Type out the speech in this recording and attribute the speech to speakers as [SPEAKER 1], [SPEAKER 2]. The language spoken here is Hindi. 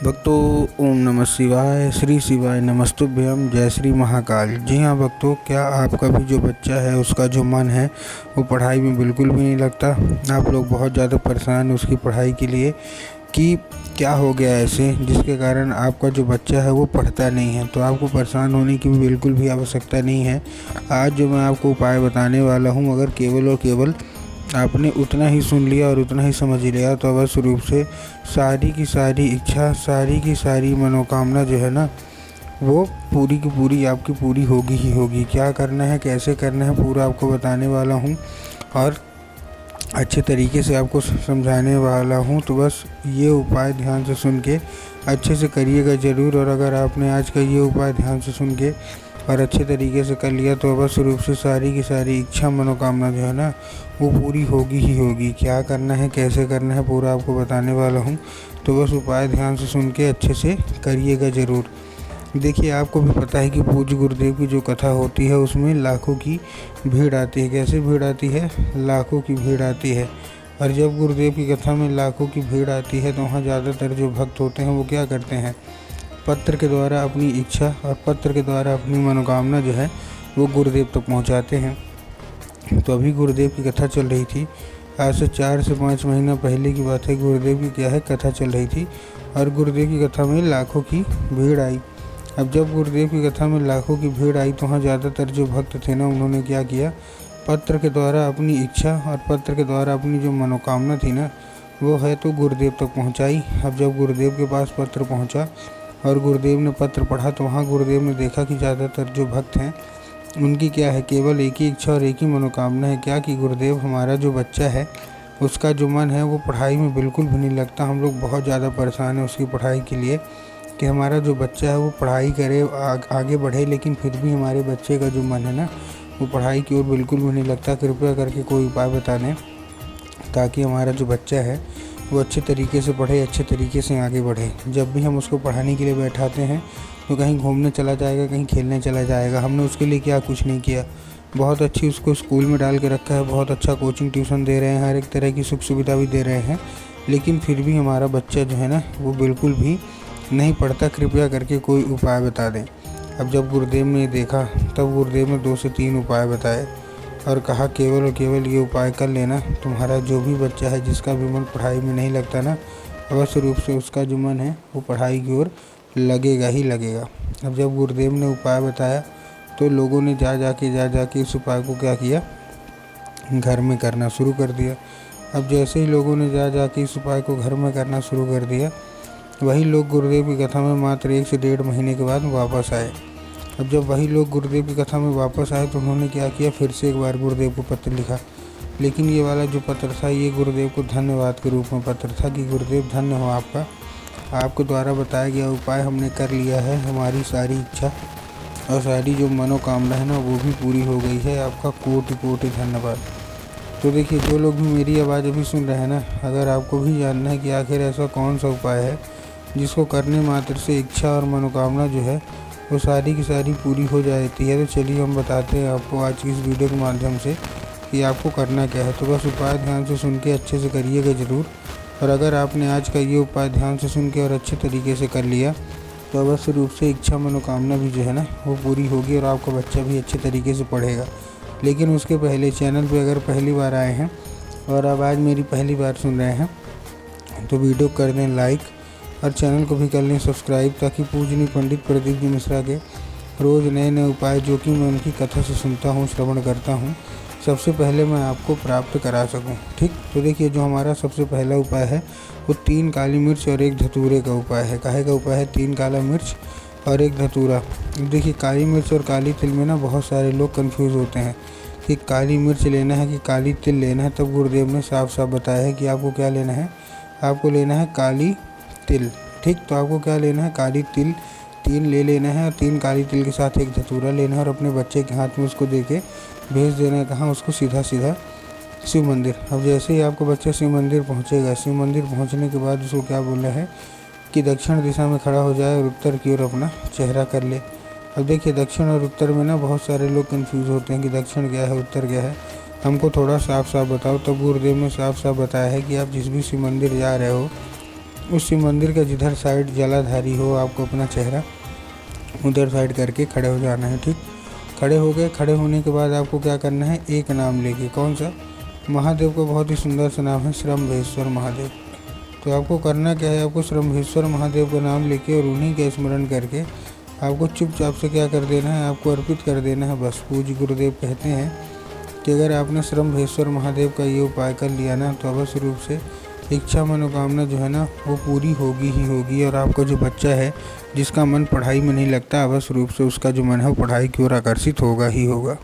[SPEAKER 1] भक्तों, ओम नमः शिवाय, श्री शिवाय नमस्तुभ्यम, जय श्री महाकाल। जी हाँ भक्तों, क्या आपका भी जो बच्चा है उसका जो मन है वो पढ़ाई में बिल्कुल भी नहीं लगता। आप लोग बहुत ज़्यादा परेशान हैं उसकी पढ़ाई के लिए कि क्या हो गया ऐसे जिसके कारण आपका जो बच्चा है वो पढ़ता नहीं है। तो आपको परेशान होने की भी बिल्कुल भी आवश्यकता नहीं है। आज जो मैं आपको उपाय बताने वाला हूँ, अगर केवल और केवल आपने उतना ही सुन लिया और उतना ही समझ लिया तो अवश्य रूप से सारी की सारी इच्छा, सारी की सारी मनोकामना जो है ना, वो पूरी की पूरी आपकी पूरी होगी ही होगी। क्या करना है, कैसे करना है, पूरा आपको बताने वाला हूँ और अच्छे तरीके से आपको समझाने वाला हूँ। तो बस ये उपाय ध्यान से सुन के अच्छे से करिएगा ज़रूर। और अगर आपने आज का ये उपाय ध्यान से सुन के और अच्छे तरीके से कर लिया तो अवश्य रूप से सारी की सारी इच्छा, मनोकामना जो है ना, वो पूरी होगी ही होगी। क्या करना है, कैसे करना है, पूरा आपको बताने वाला हूँ। तो बस उपाय ध्यान से सुन के अच्छे से करिएगा ज़रूर। देखिए, आपको भी पता है कि पूज्य गुरुदेव की जो कथा होती है उसमें लाखों की भीड़ आती है। कैसे भीड़ आती है? लाखों की भीड़ आती है। और जब गुरुदेव की कथा में लाखों की भीड़ आती है तो वहाँ ज़्यादातर जो भक्त होते हैं वो क्या करते हैं, पत्र के द्वारा अपनी इच्छा और पत्र के द्वारा अपनी मनोकामना जो है वो गुरुदेव तक पहुँचाते हैं। तो अभी गुरुदेव की कथा चल रही थी, आज से 4 से 5 महीना पहले की बात है। गुरुदेव की क्या है, कथा चल रही थी और गुरुदेव की कथा में लाखों की भीड़ आई। अब जब गुरुदेव की कथा में लाखों की भीड़ आई तो वहाँ ज़्यादातर जो भक्त थे ना, उन्होंने क्या किया, पत्र के द्वारा अपनी इच्छा और पत्र के द्वारा अपनी जो मनोकामना थी ना, वो है तो गुरुदेव तक पहुँचाई। अब जब गुरुदेव के पास पत्र पहुँचा और गुरुदेव ने पत्र पढ़ा तो वहाँ गुरुदेव ने देखा कि ज़्यादातर जो भक्त हैं उनकी क्या है, केवल एक ही इच्छा और एक ही मनोकामना है, क्या कि गुरुदेव, हमारा जो बच्चा है उसका जो मन है वो पढ़ाई में बिल्कुल भी नहीं लगता। हम लोग बहुत ज़्यादा परेशान हैं उसकी पढ़ाई के लिए कि हमारा जो बच्चा है वो पढ़ाई करे, आगे बढ़े, लेकिन फिर भी हमारे बच्चे का जो मन है ना वो पढ़ाई की ओर बिल्कुल भी नहीं लगता। कृपया करके कोई उपाय बता दें ताकि हमारा जो बच्चा है वो अच्छे तरीके से पढ़े, अच्छे तरीके से आगे बढ़े। जब भी हम उसको पढ़ाने के लिए बैठाते हैं तो कहीं घूमने चला जाएगा, कहीं खेलने चला जाएगा। हमने उसके लिए क्या कुछ नहीं किया। बहुत अच्छी उसको स्कूल में डाल के रखा है, बहुत अच्छा कोचिंग ट्यूशन दे रहे हैं, हर एक तरह की सुख सुविधा भी दे रहे हैं, लेकिन फिर भी हमारा बच्चा जो है ना वो बिल्कुल भी नहीं पढ़ता। कृपया करके कोई उपाय बता दें। अब जब गुरुदेव ने देखा तब गुरुदेव ने 2 से 3 उपाय बताए और कहा, केवल और केवल ये उपाय कर लेना, तुम्हारा जो भी बच्चा है जिसका भी मन पढ़ाई में नहीं लगता ना, अवश्य रूप से उसका जो मन है वो पढ़ाई की ओर लगेगा ही लगेगा। अब जब गुरुदेव ने उपाय बताया तो लोगों ने जा के इस उपाय को क्या किया, घर में करना शुरू कर दिया। अब जैसे ही लोगों ने जा के इस उपाय को घर में करना शुरू कर दिया, वही लोग गुरुदेव की कथा में मात्र 1 से 1.5 महीने के बाद वापस आए। अब जब वही लोग गुरुदेव की कथा में वापस आए तो उन्होंने क्या किया, फिर से एक बार गुरुदेव को पत्र लिखा। लेकिन ये वाला जो पत्र था ये गुरुदेव को धन्यवाद के रूप में पत्र था कि गुरुदेव धन्य हो आपका, आपके द्वारा बताया गया उपाय हमने कर लिया है, हमारी सारी इच्छा और सारी जो मनोकामना है ना वो भी पूरी हो गई है, आपका कोटि कोटि धन्यवाद। तो देखिए, जो लोग भी मेरी आवाज़ अभी सुन रहे हैं ना, अगर आपको भी जानना है कि आखिर ऐसा कौन सा उपाय है जिसको करने मात्र से इच्छा और मनोकामना जो है वो सारी की सारी पूरी हो जाती है, तो चलिए हम बताते हैं आपको आज की इस वीडियो के माध्यम से कि आपको करना क्या है। तो बस उपाय ध्यान से सुन के अच्छे से करिएगा ज़रूर। और अगर आपने आज का ये उपाय ध्यान से सुन के और अच्छे तरीके से कर लिया तो अवश्य रूप से इच्छा मनोकामना भी जो है ना वो पूरी होगी और आपका बच्चा भी अच्छे तरीके से पढ़ेगा। लेकिन उसके पहले चैनल पे अगर पहली बार आए हैं और अब आज मेरी पहली बार सुन रहे हैं तो वीडियो कर दें लाइक और चैनल को भी कर लें सब्सक्राइब, ताकि पूजनीय पंडित प्रदीप जी मिश्रा के रोज़ नए नए उपाय जो कि मैं उनकी कथा से सुनता हूँ, श्रवण करता हूँ, सबसे पहले मैं आपको प्राप्त करा सकूं। ठीक, तो देखिए, जो हमारा सबसे पहला उपाय है वो 3 काली मिर्च और 1 धतूरे का उपाय है। काहे का उपाय है? 3 काला मिर्च और 1 धतूरा। देखिए, काली मिर्च और काली तिल में ना बहुत सारे लोग कंफ्यूज होते हैं कि काली मिर्च लेना है कि काली तिल लेना है। तब गुरुदेव ने साफ साफ बताया है कि आपको क्या लेना है, आपको लेना है काली तिल। ठीक, तो आपको क्या लेना है, काली तिल 3 ले लेना है और 3 काली तिल के साथ 1 धतूरा लेना है और अपने बच्चे के हाथ में उसको दे के भेज देना है कहाँ, उसको सीधा सीधा शिव मंदिर। अब जैसे ही आपका बच्चा शिव मंदिर पहुँचेगा, शिव मंदिर पहुँचने के बाद उसको क्या बोलना है कि दक्षिण दिशा में खड़ा हो जाए और उत्तर की ओर अपना चेहरा कर ले। अब देखिए, दक्षिण और उत्तर में ना बहुत सारे लोग कंफ्यूज होते हैं कि दक्षिण क्या है, उत्तर क्या है, हमको थोड़ा साफ साफ बताओ। तब गुरुदेव ने साफ साफ बताया है कि आप जिस भी शिव मंदिर जा रहे हो उस शिव मंदिर का जिधर साइड जलाधारी हो आपको अपना चेहरा उधर साइड करके खड़े हो जाना है। ठीक, खड़े हो गए। खड़े होने के बाद आपको क्या करना है, एक नाम लेके, कौन सा, महादेव का बहुत ही सुंदर सा नाम है श्रम्भेश्वर महादेव। तो आपको करना क्या है, आपको श्रम्भेश्वर महादेव का नाम लेके और उन्हीं का स्मरण करके आपको चुपचाप से क्या कर देना है, आपको अर्पित कर देना है बस। पूज्य गुरुदेव कहते हैं कि अगर आपने श्रम्भेश्वर महादेव का ये उपाय कर लिया ना तो अवश्य रूप से इच्छा मनोकामना जो है ना वो पूरी होगी ही होगी। और आपका जो बच्चा है जिसका मन पढ़ाई में नहीं लगता, अवश्य रूप से उसका जो मन है वो पढ़ाई की ओर आकर्षित होगा ही होगा।